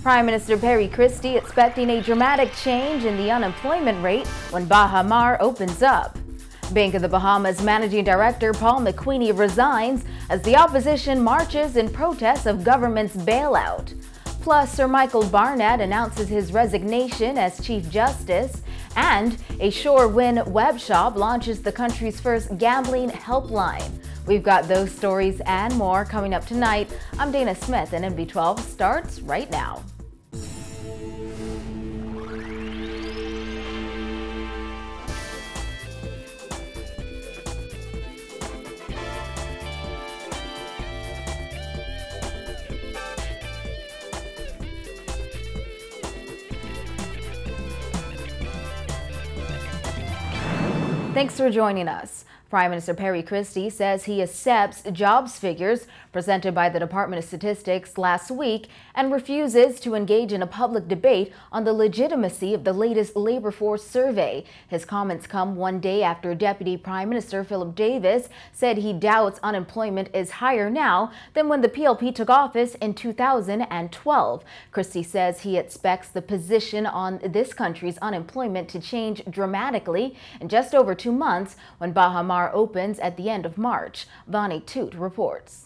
Prime Minister Perry Christie expecting a dramatic change in the unemployment rate when Baha Mar opens up. Bank of the Bahamas Managing Director Paul McQueenie resigns as the opposition marches in protest of government's bailout. Plus, Sir Michael Barnett announces his resignation as Chief Justice, and a Shore Win web shop launches the country's first gambling helpline. We've got those stories and more coming up tonight. I'm Dana Smith, and NB12 starts right now. Thanks for joining us. Prime Minister Perry Christie says he accepts jobs figures presented by the Department of Statistics last week and refuses to engage in a public debate on the legitimacy of the latest labor force survey. His comments come one day after Deputy Prime Minister Philip Davis said he doubts unemployment is higher now than when the PLP took office in 2012. Christie says he expects the position on this country's unemployment to change dramatically in just over 2 months when Baha Mar opens at the end of March. Vani Toot reports.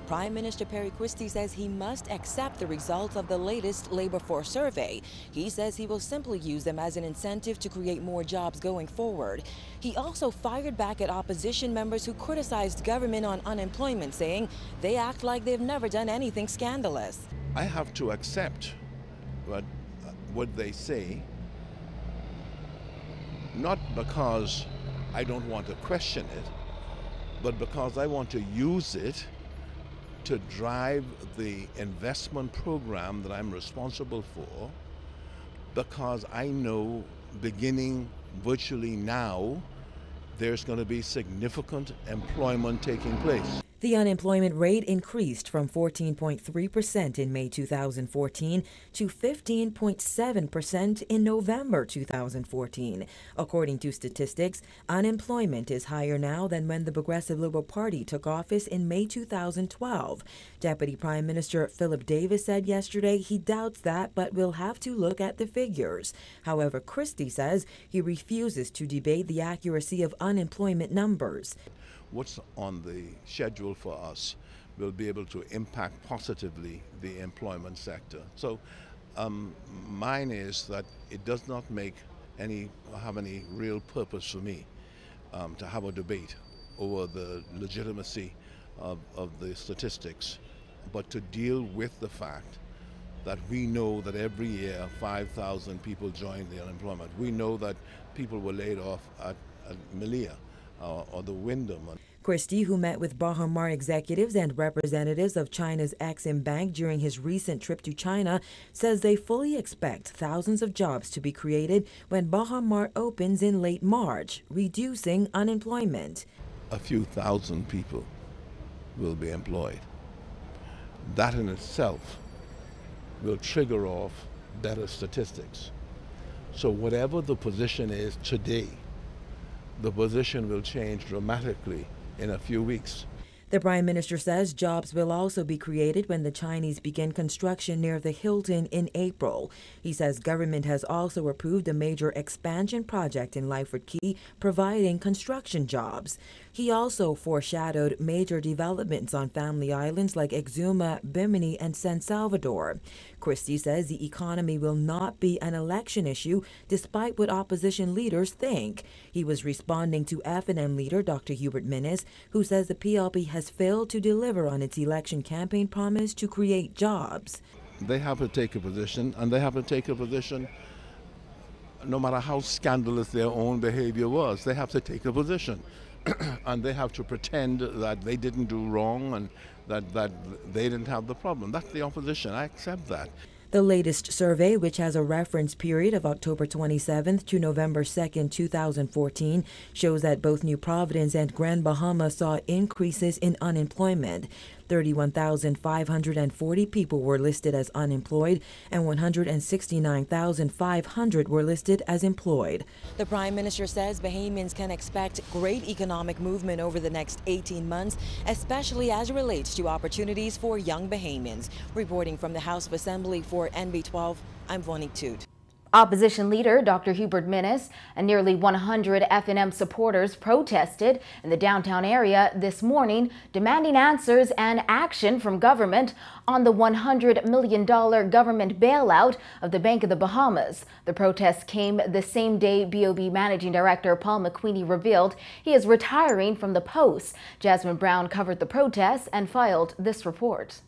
Prime Minister Perry Christie says he must accept the results of the latest labor force survey. He says he will simply use them as an incentive to create more jobs going forward. He also fired back at opposition members who criticized government on unemployment, saying they act like they've never done anything scandalous. I have to accept what they say, not because I don't want to question it, but because I want to use it to drive the investment program that I'm responsible for, because I know beginning virtually now there's going to be significant employment taking place. The unemployment rate increased from 14.3% in May 2014 to 15.7% in November 2014. According to statistics, unemployment is higher now than when the Progressive Liberal Party took office in May 2012. Deputy Prime Minister Philip Davis said yesterday he doubts that, but will have to look at the figures. However, Christie says he refuses to debate the accuracy of unemployment numbers. What's on the schedule for us will be able to impact positively the employment sector. So mine is that it does not have any real purpose for me to have a debate over the legitimacy of the statistics, but to deal with the fact that we know that every year 5,000 people join the unemployment. We know that people were laid off at Melia or the Wyndham. Christie, who met with Baha Mar executives and representatives of China's Exim Bank during his recent trip to China, says they fully expect thousands of jobs to be created when Baha Mar opens in late March, reducing unemployment. A few thousand people will be employed. That in itself will trigger off better statistics. So whatever the position is today, the position will change dramatically in a few weeks. The Prime Minister says jobs will also be created when the Chinese begin construction near the Hilton in April. He says government has also approved a major expansion project in Lyford Key, providing construction jobs. He also foreshadowed major developments on family islands like Exuma, Bimini, and San Salvador. Christie says the economy will not be an election issue, despite what opposition leaders think. He was responding to F&M leader Dr. Hubert Minnis, who says the PLP has failed to deliver on its election campaign promise to create jobs. They have to take a position, and they have to take a position no matter how scandalous their own behavior was. They have to take a position. And they have to pretend that they didn't do wrong and that they didn't have the problem. That's the opposition. I accept that. The latest survey, which has a reference period of October 27th to November 2nd, 2014, shows that both New Providence and Grand Bahama saw increases in unemployment. 31,540 people were listed as unemployed and 169,500 were listed as employed. The Prime Minister says Bahamians can expect great economic movement over the next 18 months, especially as it relates to opportunities for young Bahamians. Reporting from the House of Assembly for NB12, I'm Vonique Toot. Opposition leader Dr. Hubert Minnis and nearly 100 FNM supporters protested in the downtown area this morning, demanding answers and action from government on the $100 million government bailout of the Bank of the Bahamas. The protests came the same day BOB Managing Director Paul McQueenie revealed he is retiring from the post. Jasmine Brown covered the protests and filed this report.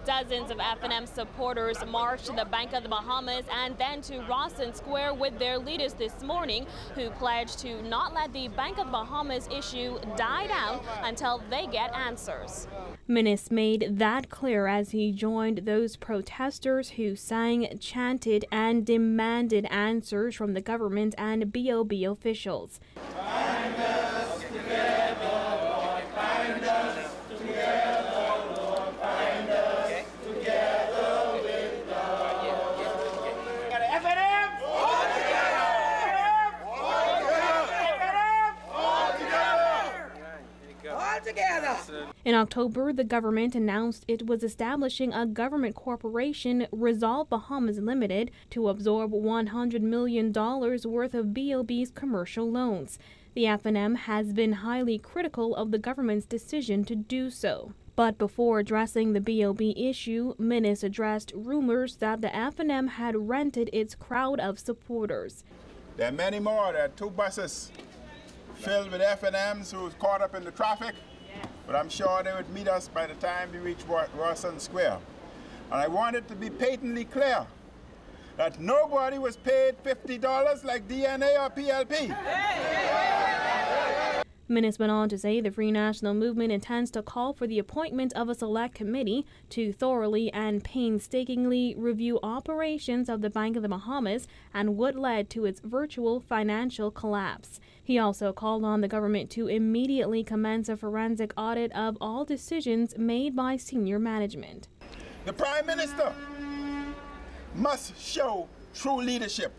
Dozens of FNM supporters marched to the Bank of the Bahamas and then to Rawson Square with their leaders this morning, who pledged to not let the Bank of the Bahamas issue die down until they get answers. Minnis made that clear as he joined those protesters who sang, chanted, and demanded answers from the government and BOB officials. Find us together, Lord, find us together. In October, the government announced it was establishing a government corporation, Resolve Bahamas Limited, to absorb $100 million worth of BOB's commercial loans. The FNM has been highly critical of the government's decision to do so. But before addressing the BOB issue, Minnis addressed rumors that the FNM had rented its crowd of supporters. There are many more. There are 2 buses filled with FNMs who was caught up in the traffic. But I'm sure they would meet us by the time we reach Rawson Square. And I want it to be patently clear that nobody was paid $50 like DNA or PLP. Minnis went on to say the Free National Movement intends to call for the appointment of a select committee to thoroughly and painstakingly review operations of the Bank of the Bahamas and what led to its virtual financial collapse. He also called on the government to immediately commence a forensic audit of all decisions made by senior management. The Prime Minister must show true leadership.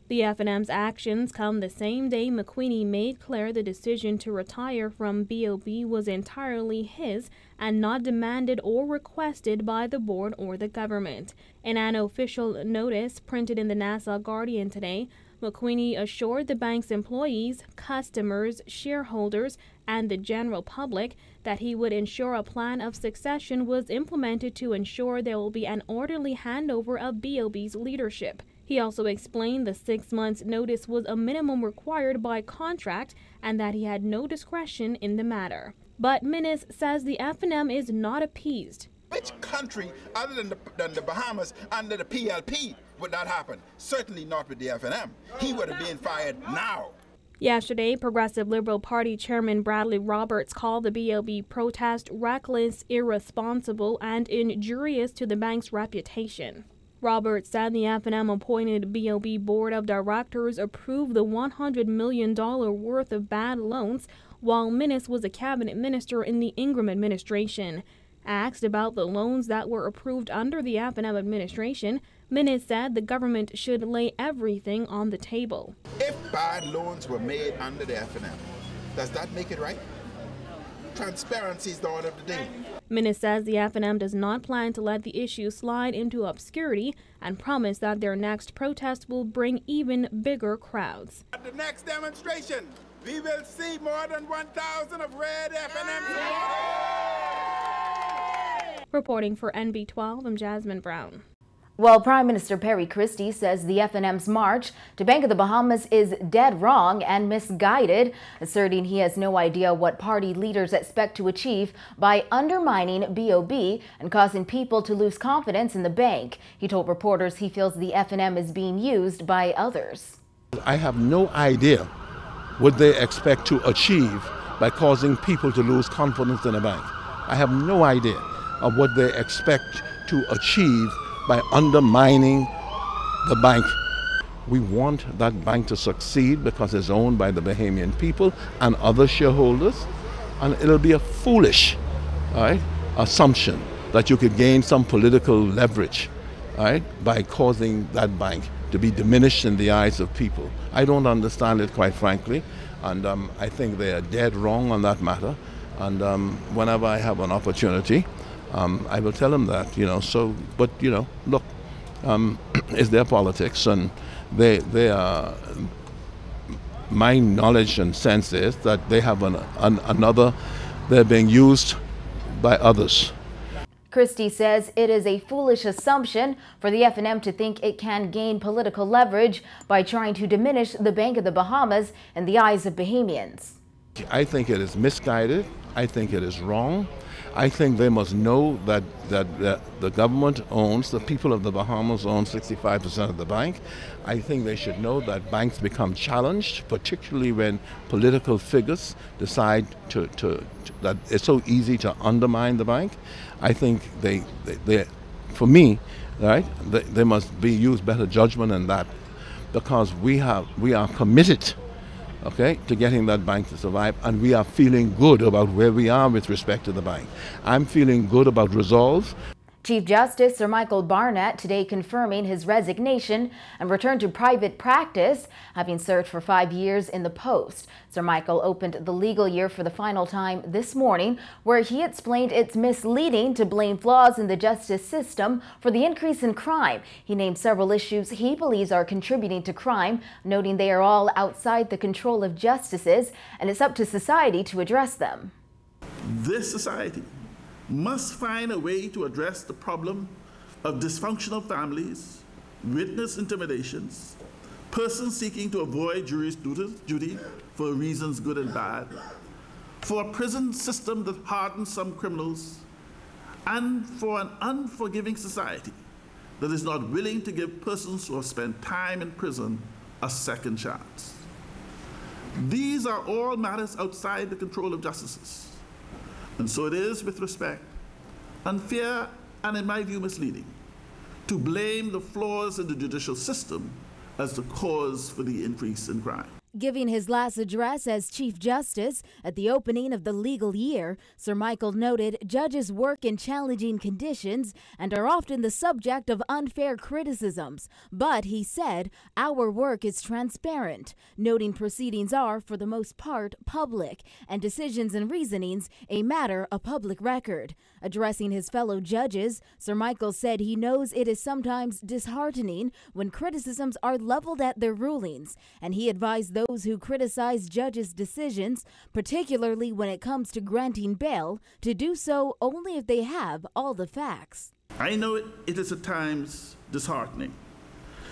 The FNM's actions come the same day McQueenie made clear the decision to retire from BOB was entirely his and not demanded or requested by the board or the government. In an official notice printed in the Nassau Guardian today, McQueenie assured the bank's employees, customers, shareholders, and the general public that he would ensure a plan of succession was implemented to ensure there will be an orderly handover of BOB's leadership. He also explained the 6 months notice was a minimum required by contract and that he had no discretion in the matter. But Minnis says the FNM is not appeased. Which country other than the Bahamas under the PLP would that happen? Certainly not with the FNM. He would have been fired now. Yesterday, Progressive Liberal Party Chairman Bradley Roberts called the BOB protest reckless, irresponsible, and injurious to the bank's reputation. Roberts said the FNM appointed BOB Board of Directors approved the $100 million worth of bad loans while Minnis was a cabinet minister in the Ingram administration. Asked about the loans that were approved under the FNM administration, Minnis said the government should lay everything on the table. If bad loans were made under the FNM, does that make it right? Transparency is the order of the day. Minnis says the FNM does not plan to let the issue slide into obscurity and promised that their next protest will bring even bigger crowds. At the next demonstration, we will see more than 1,000 of red FNM supporters. Reporting for NB12, I'm Jasmine Brown. Well, Prime Minister Perry Christie says the FNM's march to Bank of the Bahamas is dead wrong and misguided, asserting he has no idea what party leaders expect to achieve by undermining BOB and causing people to lose confidence in the bank. He told reporters he feels the FNM is being used by others. I have no idea what they expect to achieve by causing people to lose confidence in a bank. I have no idea of what they expect to achieve by undermining the bank. We want that bank to succeed because it's owned by the Bahamian people and other shareholders, and it'll be a foolish, all right, assumption that you could gain some political leverage, right, by causing that bank to be diminished in the eyes of people. I don't understand it, quite frankly, and I think they are dead wrong on that matter. And whenever I have an opportunity, I will tell them that, So, but look, it's their politics, and they are. My knowledge and sense is that they have another. They're being used by others. Christie says it is a foolish assumption for the F&M to think it can gain political leverage by trying to diminish the Bank of the Bahamas in the eyes of Bahamians. I think it is misguided. I think it is wrong. I think they must know that the government owns, the people of the Bahamas own 65% of the bank. I think they should know that banks become challenged, particularly when political figures decide that it's so easy to undermine the bank. I think they for me, right, they must use better judgment in that, because we are committed, okay, to getting that bank to survive, and we are feeling good about where we are with respect to the bank. I'm feeling good about resolve. Chief Justice Sir Michael Barnett today confirming his resignation and return to private practice, having served for 5 years in the post. Sir Michael opened the legal year for the final time this morning, where he explained it's misleading to blame flaws in the justice system for the increase in crime. He named several issues he believes are contributing to crime, noting they are all outside the control of justices, and it's up to society to address them. This society must find a way to address the problem of dysfunctional families, witness intimidations, persons seeking to avoid jury's duty for reasons good and bad, for a prison system that hardens some criminals, and for an unforgiving society that is not willing to give persons who have spent time in prison a second chance. These are all matters outside the control of justices. And so it is, with respect, unfair and, in my view, misleading to blame the flaws in the judicial system as the cause for the increase in crime. Giving his last address as Chief Justice at the opening of the legal year, Sir Michael noted judges work in challenging conditions and are often the subject of unfair criticisms. But, he said, our work is transparent, noting proceedings are, for the most part, public, and decisions and reasonings a matter of public record. Addressing his fellow judges, Sir Michael said he knows it is sometimes disheartening when criticisms are leveled at their rulings, and he advised those who criticize judges' decisions, particularly when it comes to granting bail, to do so only if they have all the facts. I know it is at times disheartening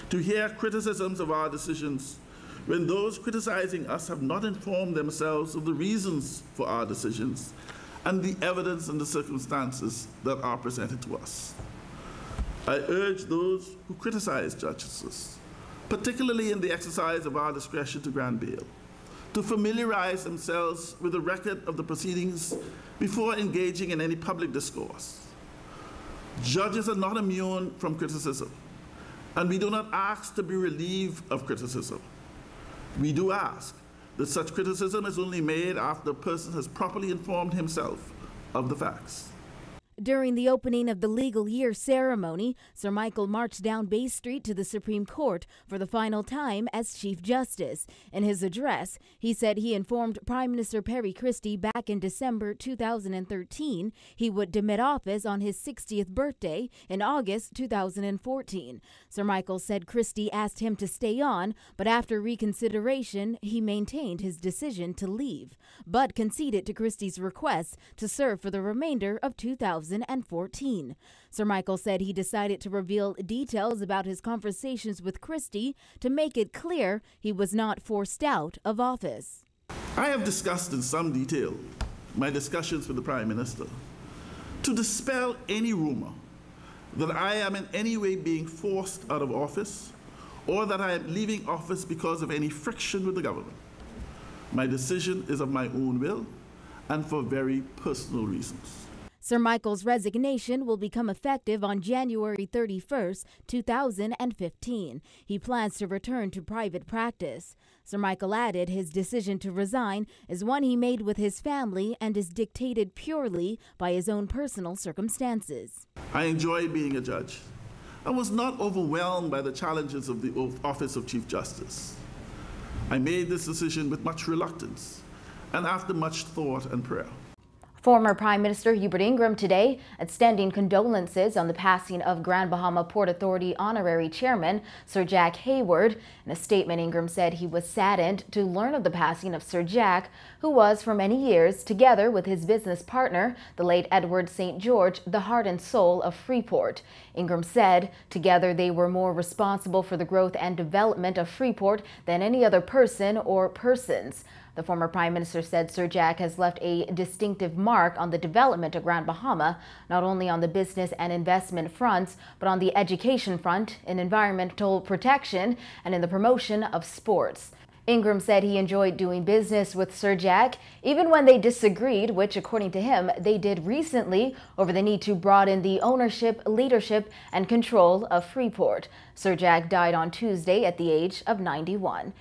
to hear criticisms of our decisions when those criticizing us have not informed themselves of the reasons for our decisions and the evidence and the circumstances that are presented to us. I urge those who criticize judges, particularly in the exercise of our discretion to grant bail, to familiarize themselves with the record of the proceedings before engaging in any public discourse. Judges are not immune from criticism, and we do not ask to be relieved of criticism. We do ask that such criticism is only made after a person has properly informed himself of the facts. During the opening of the legal year ceremony, Sir Michael marched down Bay Street to the Supreme Court for the final time as Chief Justice. In his address, he said he informed Prime Minister Perry Christie back in December 2013 he would demit office on his 60th birthday in August 2014. Sir Michael said Christie asked him to stay on, but after reconsideration, he maintained his decision to leave, but conceded to Christie's request to serve for the remainder of 2014. Sir Michael said he decided to reveal details about his conversations with Christie to make it clear he was not forced out of office. I have discussed in some detail my discussions with the Prime Minister to dispel any rumor that I am in any way being forced out of office or that I am leaving office because of any friction with the government. My decision is of my own will and for very personal reasons. Sir Michael's resignation will become effective on January 31st, 2015. He plans to return to private practice. Sir Michael added his decision to resign is one he made with his family and is dictated purely by his own personal circumstances. I enjoy being a judge. I was not overwhelmed by the challenges of the office of Chief Justice. I made this decision with much reluctance and after much thought and prayer. Former Prime Minister Hubert Ingraham today extending condolences on the passing of Grand Bahama Port Authority Honorary Chairman Sir Jack Hayward. In a statement, Ingraham said he was saddened to learn of the passing of Sir Jack, who was for many years, together with his business partner, the late Edward St. George, the heart and soul of Freeport. Ingraham said together they were more responsible for the growth and development of Freeport than any other person or persons. The former Prime Minister said Sir Jack has left a distinctive mark on the development of Grand Bahama, not only on the business and investment fronts, but on the education front, in environmental protection, and in the promotion of sports. Ingraham said he enjoyed doing business with Sir Jack, even when they disagreed, which, according to him, they did recently over the need to broaden the ownership, leadership, and control of Freeport. Sir Jack died on Tuesday at the age of 91.